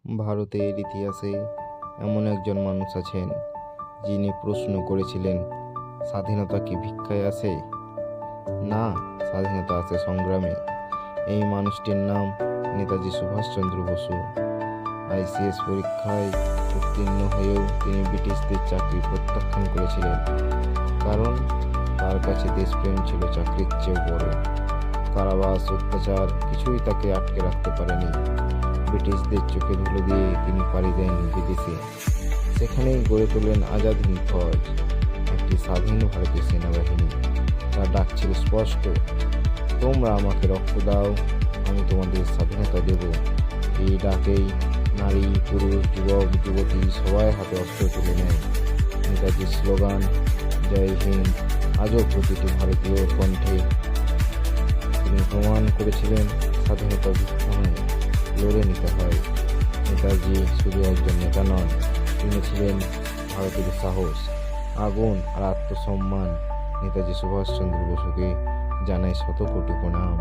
ভারতের ইতিহাসে এমন একজন মানুষ আছেন যিনি প্রশ্ন করেছিলেন, স্বাধীনতা কি ভিক্ষায় আসে? না, স্বাধীনতা আসে সংগ্রামে। এই মানুষটির নাম নেতাজি সুভাষচন্দ্র বসু। আইসিএস পরীক্ষায় উত্তীর্ণ হয়েও তিনি ব্রিটিশদের চাকরি প্রত্যাখ্যান করেছিলেন, কারণ তার কাছে দেশপ্রেম ছিল চাকরির চেয়েও বড়। কারাবাস, অত্যাচার কিছুই তাকে আটকে রাখতে পারেনি। ব্রিটিশদের চোখে ধুলো দিয়ে তিনি পাড়ি দেন বিদেশে। সেখানেই গড়ে তোলেন আজাদ হিন্দ ফৌজ, একটি স্বাধীন ভারতীয় সেনাবাহিনী। তার ডাক ছিল স্পষ্ট, তোমরা আমাকে রক্ত দাও, আমি তোমাদের স্বাধীনতা দেব। এই ডাকেই নারী, পুরুষ, যুবক, যুবতী সবাই হাতে অস্ত্র তুলে নেয়। নেতাজির স্লোগান জয় হিন্দ আজও প্রতিটি ভারতীয় কণ্ঠে। তিনি প্রমাণ করেছিলেন স্বাধীনতা ভিক্ষা নয়, লড়ে নিতে হয়। নেতাজি শুধু একজন নেতা নন, তিনি ছিলেন ভারতের সাহস, আগুন আর আত্মসম্মান। নেতাজি সুভাষচন্দ্র বসুকে জানাই শত কোটি প্রণাম।